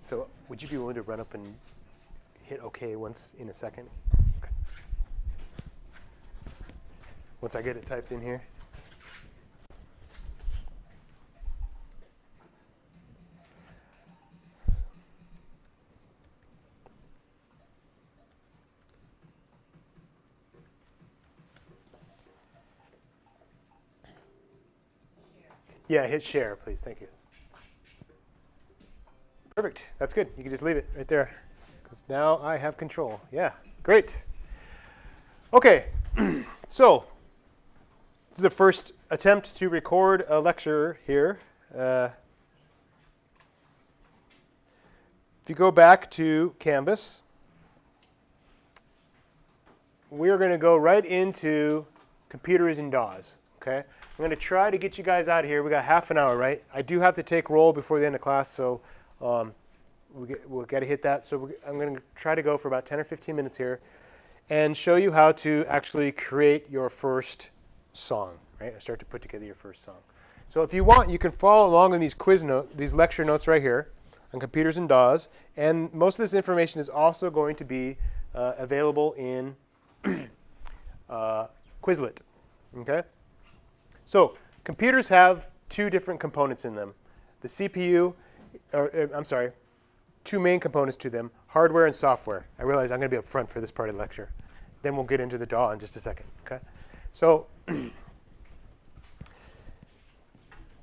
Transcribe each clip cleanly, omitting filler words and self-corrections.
So would you be willing to run up and hit OK once in a second? Okay. Once I get it typed in here. Yeah, hit share, please. Thank you. Perfect. That's good. You can just leave it right there. Because now I have control. Yeah, great. OK, so this is the first attempt to record a lecture here. If you go back to Canvas, we are going to go right into computers and DAWs. Okay? I'm going to try to get you guys out of here. We got half an hour, right? I do have to take roll before the end of class, so we'll get to hit that. So I'm going to try to go for about 10 or 15 minutes here and show you how to actually create your first song, right? Or start to put together your first song. So if you want, you can follow along in these lecture notes right here on computers and DAWs. And most of this information is also going to be available in Quizlet. Okay? So computers have two different components in them. The CPU, two main components to them, hardware and software. I realize I'm going to be up front for this part of the lecture. Then we'll get into the DAW in just a second. Okay? So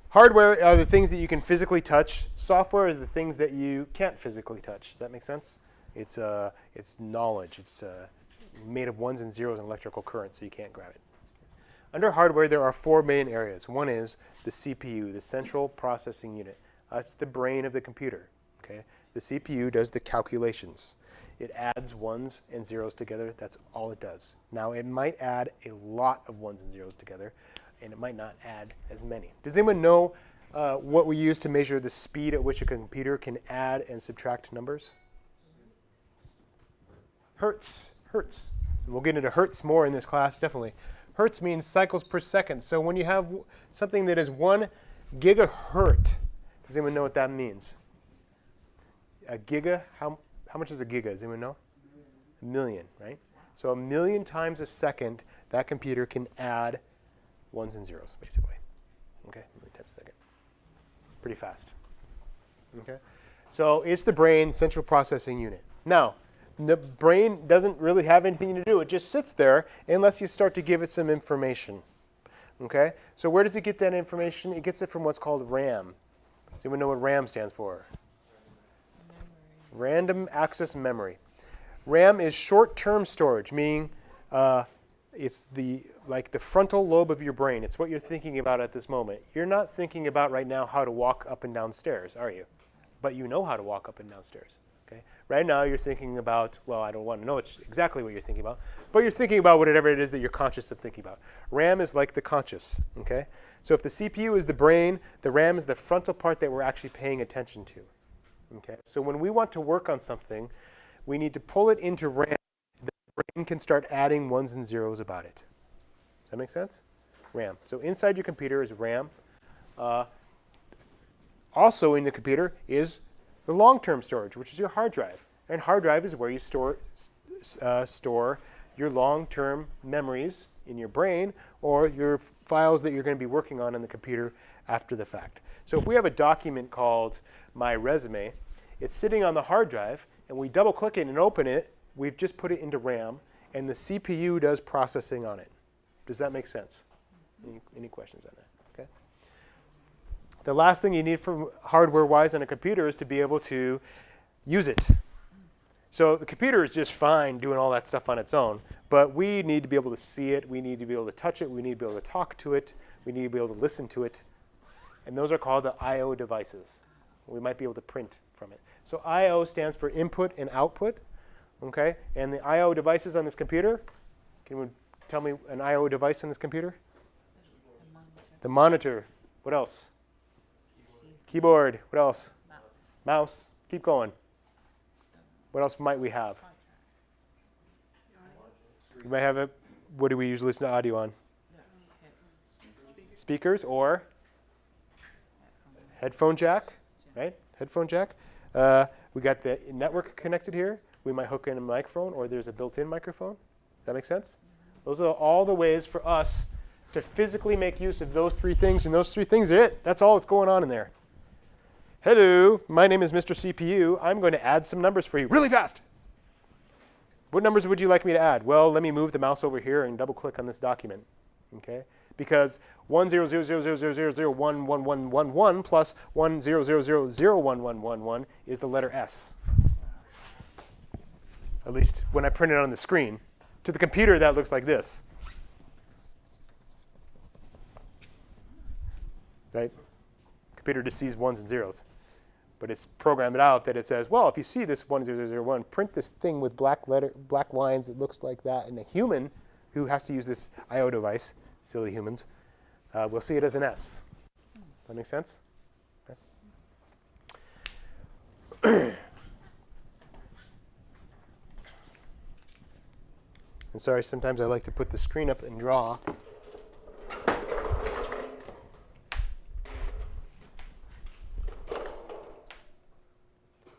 hardware are the things that you can physically touch. Software is the things that you can't physically touch. Does that make sense? It's knowledge. It's made of ones and zeros in electrical current, so you can't grab it. Under hardware, there are four main areas. One is the CPU, the central processing unit. It's the brain of the computer. Okay? The CPU does the calculations. It adds ones and zeros together. That's all it does. Now, it might add a lot of ones and zeros together, and it might not add as many. Does anyone know what we use to measure the speed at which a computer can add and subtract numbers? Hertz. Hertz. And we'll get into hertz more in this class, definitely. Hertz means cycles per second. So when you have something that is 1 gigahertz, does anyone know what that means? A giga, how much is a giga? Does anyone know? A million, right? So 1,000,000 times a second, that computer can add ones and zeros, basically. Okay, 1,000,000 times a second. Pretty fast. Okay, so it's the brain, central processing unit. Now, the brain doesn't really have anything to do. It just sits there unless you start to give it some information. Okay? So where does it get that information? It gets it from what's called RAM. Does anyone know what RAM stands for? Random access memory. RAM is short-term storage, meaning it's like the frontal lobe of your brain. It's what you're thinking about at this moment. You're not thinking about right now how to walk up and down stairs, are you? But you know how to walk up and down stairs. Okay? Right now you're thinking about, well, I don't want to know exactly what you're thinking about, but you're thinking about whatever it is that you're conscious of thinking about. RAM is like the conscious. Okay? So if the CPU is the brain, the RAM is the frontal part that we're actually paying attention to. Okay? So when we want to work on something, we need to pull it into RAM. The brain can start adding ones and zeros about it. Does that make sense? RAM. So inside your computer is RAM. Also in the computer is the long-term storage, which is your hard drive. And hard drive is where you store your long-term memories in your brain or your files that you're going to be working on in the computer after the fact. So if we have a document called My Resume, it's sitting on the hard drive, and we double-click it and open it. We've just put it into RAM, and the CPU does processing on it. Does that make sense? Any questions on that? Okay. The last thing you need from hardware-wise on a computer is to be able to use it. So the computer is just fine doing all that stuff on its own, but we need to be able to see it. We need to be able to touch it. We need to be able to talk to it. We need to be able to listen to it. And those are called the I/O devices. We might be able to print from it. So I/O stands for input and output. Okay? And the I/O devices on this computer, can you tell me an I/O device on this computer? The monitor. What else? Keyboard. What else? Mouse. Keep going. What else might we have? You might have what do we usually listen to audio on? Speakers or headphone jack, right? Headphone jack. We got the network connected here. We might hook in a microphone, or there's a built-in microphone. Does that make sense? Those are all the ways for us to physically make use of those three things, and those three things are it. That's all that's going on in there. Hello, my name is Mr. CPU. I'm going to add some numbers for you really fast. What numbers would you like me to add? Well, let me move the mouse over here and double-click on this document. Okay? Because 10000001111 plus 10000011111 is the letter S. At least when I print it on the screen. To the computer, that looks like this. Right? Computer just sees ones and zeros. But it's programmed out that it says, well, if you see this 10001, print this thing with black lines that looks like that. And a human who has to use this I/O device, silly humans, will see it as an S. That make sense? Okay. And sorry, sometimes I like to put the screen up and draw.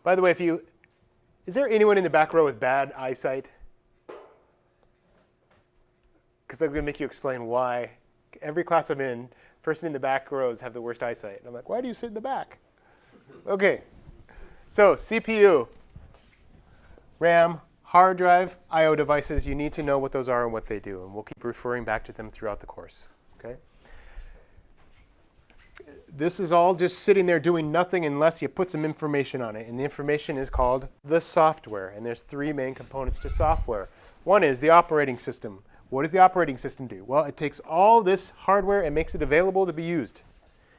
By the way, is there anyone in the back row with bad eyesight? Because I'm going to make you explain why. Every class I'm in, person in the back rows have the worst eyesight. And I'm like, why do you sit in the back? OK. So CPU, RAM, hard drive, I/O devices. You need to know what those are and what they do. And we'll keep referring back to them throughout the course. OK. This is all just sitting there doing nothing unless you put some information on it. And the information is called the software. And there's three main components to software. One is the operating system. What does the operating system do? Well, it takes all this hardware and makes it available to be used.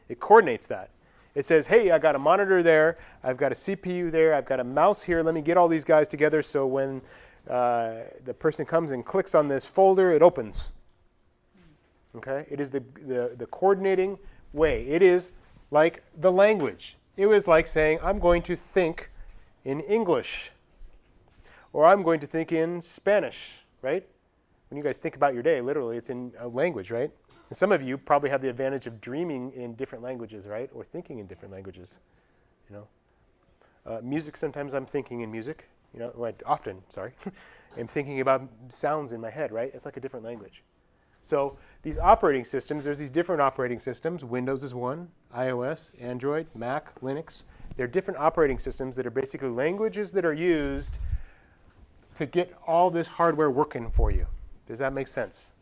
It coordinates that. It says, hey, I got a monitor there. I've got a CPU there. I've got a mouse here. Let me get all these guys together so when the person comes and clicks on this folder, it opens. Okay? It is the coordinating way. It is like the language. It was like saying, I'm going to think in English, or I'm going to think in Spanish, right? When you guys think about your day, literally, it's in a language, right? And some of you probably have the advantage of dreaming in different languages, right? Or thinking in different languages, you know. Music, sometimes I'm thinking in music, you know, well, often, sorry. I'm thinking about sounds in my head, right? It's like a different language. So these operating systems, there's these different operating systems. Windows is one, iOS, Android, Mac, Linux. They're different operating systems that are basically languages that are used to get all this hardware working for you. Does that make sense?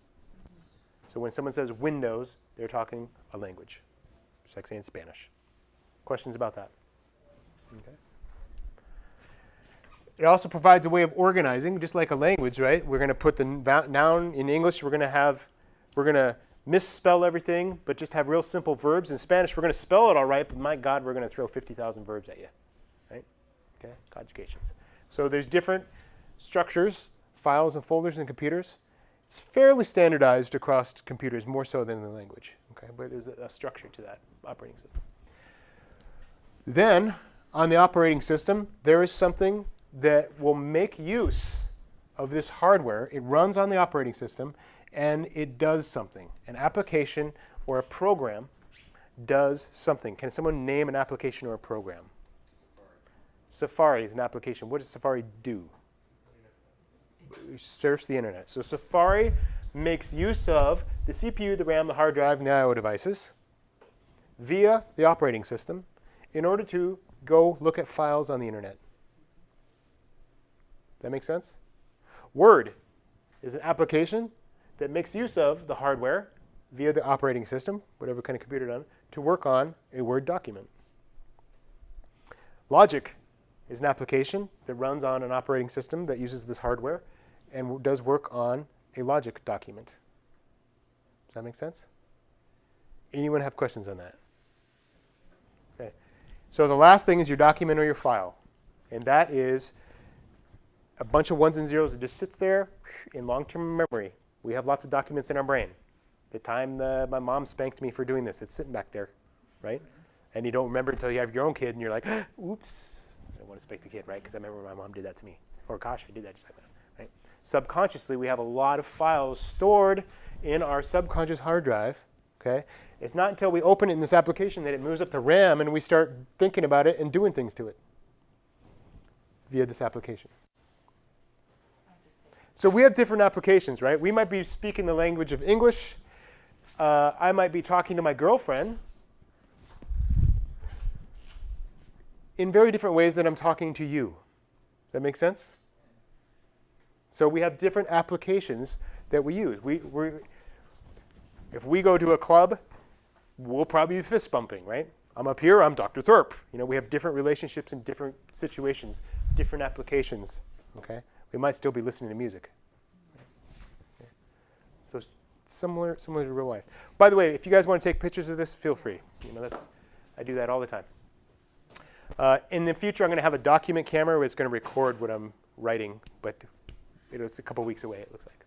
So when someone says Windows, they're talking a language. Just like saying Spanish. Questions about that? Okay. It also provides a way of organizing, just like a language, right? We're going to put the noun in English. We're going to misspell everything, but just have real simple verbs. In Spanish, we're going to spell it all right, but my God, we're going to throw 50,000 verbs at you, right? Okay, conjugations. So there's different structures, files and folders in computers. It's fairly standardized across computers, more so than the language. Okay, but there's a structure to that operating system. Then, on the operating system, there is something that will make use of this hardware. It runs on the operating system, and it does something. An application or a program does something. Can someone name an application or a program? Safari is an application. What does Safari do? It surfs the internet. So Safari makes use of the CPU, the RAM, the hard drive, and the I/O devices via the operating system in order to go look at files on the internet. Does that make sense? Word is an application that makes use of the hardware via the operating system, whatever kind of computer done, to work on a Word document. Logic is an application that runs on an operating system that uses this hardware and does work on a logic document. Does that make sense? Anyone have questions on that? Okay. So the last thing is your document or your file. And that is a bunch of ones and zeros that just sits there in long-term memory. We have lots of documents in our brain. The time my mom spanked me for doing this, it's sitting back there, right? And you don't remember until you have your own kid, and you're like, oops, I don't want to spank the kid, right? Because I remember my mom did that to me. Or gosh, I did that just like that, right? Subconsciously, we have a lot of files stored in our subconscious hard drive, okay? It's not until we open it in this application that it moves up to RAM and we start thinking about it and doing things to it. via this application. So we have different applications, right? We might be speaking the language of English. I might be talking to my girlfriend in very different ways than I'm talking to you. Does that make sense? So we have different applications that we use. If we go to a club, we'll probably be fist bumping, right? I'm up here, I'm Dr. Thorpe. You know, we have different relationships in different situations, different applications, okay? We might still be listening to music. Okay. So similar to real life. By the way, if you guys want to take pictures of this, feel free. You know, I do that all the time. In the future, I'm going to have a document camera where it's going to record what I'm writing, but it's a couple weeks away, it looks like.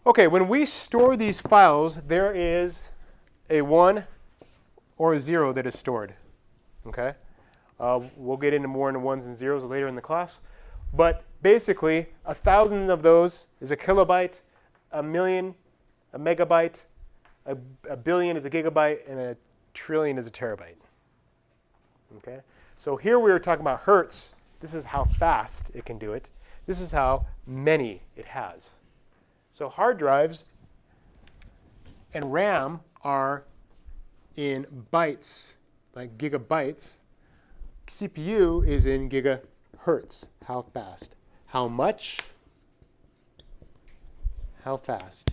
Okay, when we store these files, there is a 1 or a 0 that is stored. Okay? We'll get into more into ones and zeros later in the class. But basically, 1,000 of those is a kilobyte, 1,000,000, a megabyte, a billion is a gigabyte, and a trillion is a terabyte. Okay? So here we were talking about hertz. This is how fast it can do it. This is how many it has. So hard drives and RAM are in bytes, like gigabytes. CPU is in gigahertz. How fast? How much? How fast?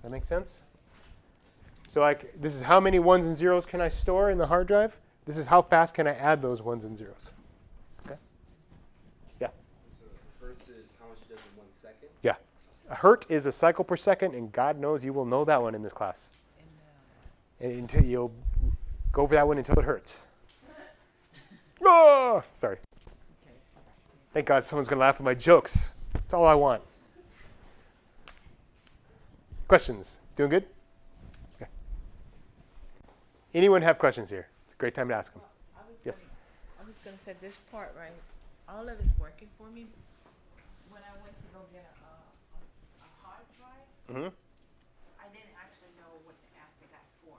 That make sense? So this is how many ones and zeros can I store in the hard drive? This is how fast can I add those ones and zeros. Okay? Yeah? So hertz is how much it does in 1 second? Yeah. A hertz is a cycle per second, and God knows you will know that one in this class. And until you'll go over that one until it hurts. Oh, sorry. Thank God someone's going to laugh at my jokes. That's all I want. Questions? Doing good? Okay. Anyone have questions here? It's a great time to ask them. Yes? I was going to say this part, right? All of it's working for me. When I went to go get a hard drive, I didn't actually know what to ask the guy for.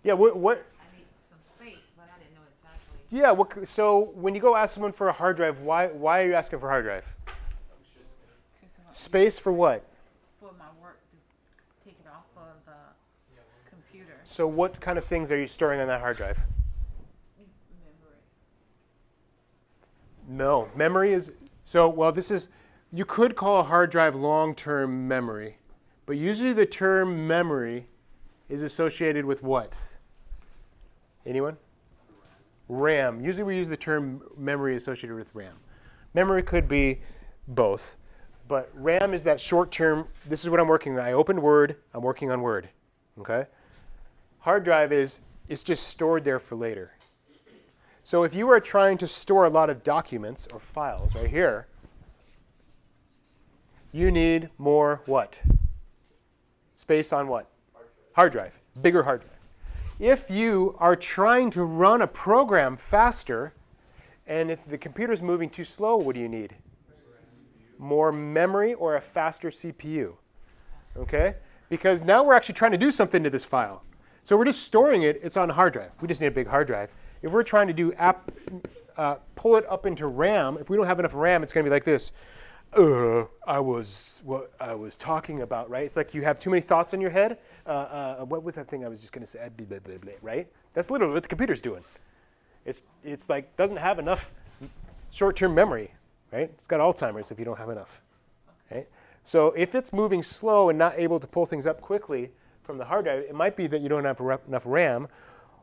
Yeah, what? I need some space, but I didn't know exactly. Yeah, so when you go ask someone for a hard drive, why are you asking for a hard drive? Space for what? For my work to take it off of the computer. So what kind of things are you storing on that hard drive? Memory. No, memory is, you could call a hard drive long-term memory, but usually the term memory is associated with what? Anyone? RAM. Usually we use the term memory associated with RAM. Memory could be both, but RAM is that short-term, this is what I'm working on. I opened Word, I'm working on Word, okay? Hard drive it's just stored there for later. So if you are trying to store a lot of documents or files right here, you need more what? Space on what? Hard drive. Bigger hard drive. If you are trying to run a program faster, and if the computer's moving too slow, what do you need? More memory or a faster CPU. Okay? Because now we're actually trying to do something to this file. So we're just storing it. It's on a hard drive. We just need a big hard drive. If we're trying to do pull it up into RAM, if we don't have enough RAM, it's going to be like this. I was talking about, right? It's like you have too many thoughts in your head. What was that thing I was just going to say? Blah, blah, blah, blah, right? That's literally what the computer's doing. It's like doesn't have enough short-term memory, right? It's got Alzheimer's if you don't have enough, right? So if it's moving slow and not able to pull things up quickly from the hard drive, it might be that you don't have enough RAM,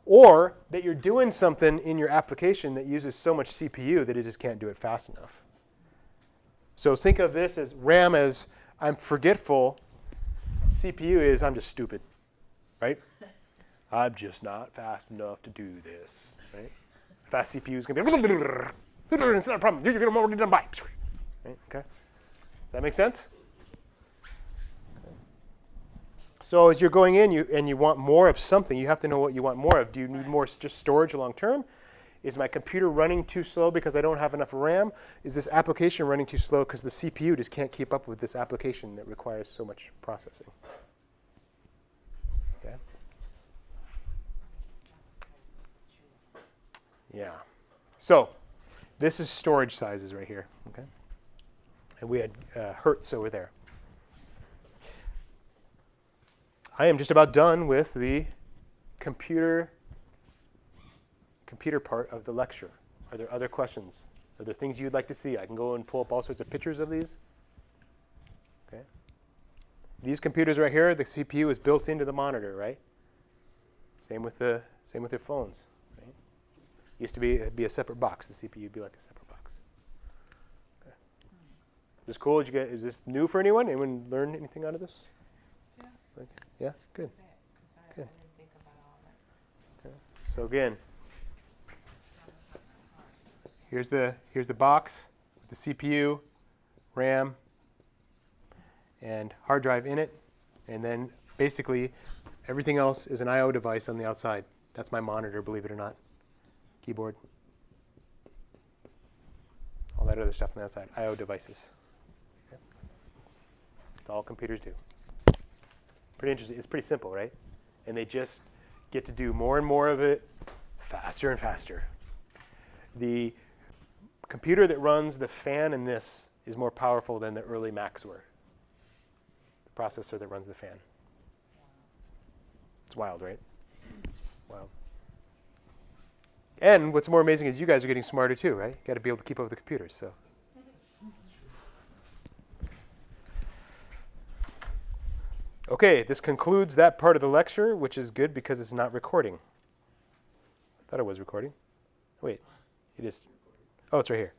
or that you're doing something in your application that uses so much CPU that it just can't do it fast enough. So think of this as RAM as I'm forgetful, CPU is I'm just stupid, right? I'm just not fast enough to do this, right? Fast CPU is going to be, it's not a problem, you're already done by. Right? Okay? Does that make sense? So as you're going in and you want more of something, you have to know what you want more of. Do you need more just storage long term? Is my computer running too slow because I don't have enough RAM? Is this application running too slow because the CPU just can't keep up with this application that requires so much processing? Okay. Yeah. So this is storage sizes right here. Okay. And we had hertz over there. I am just about done with the computer part of the lecture. Are there other questions? Are there things you'd like to see? I can go and pull up all sorts of pictures of these. Okay. These computers right here, the CPU is built into the monitor, right? Same with your phones. Right? Used to be a separate box. The CPU would be like a separate box. Okay. Is this cool? Is this new for anyone? Anyone learn anything out of this? Yeah. Yeah, good. I Good. didn't think about all that. Okay. So again, here's the box with the CPU, RAM, and hard drive in it, and then basically everything else is an I/O device on the outside. That's my monitor, believe it or not. Keyboard. All that other stuff on the outside. I/O devices. Okay. That's all computers do. Pretty interesting. It's pretty simple, right? And they just get to do more and more of it faster and faster. The computer that runs the fan in this is more powerful than the early Macs were. The processor that runs the fan. It's wild, right? Wild. And what's more amazing is you guys are getting smarter too, right? You got to be able to keep up with the computers. So. Okay, this concludes that part of the lecture, which is good because it's not recording. I thought it was recording. Wait, it is. Oh, it's right here.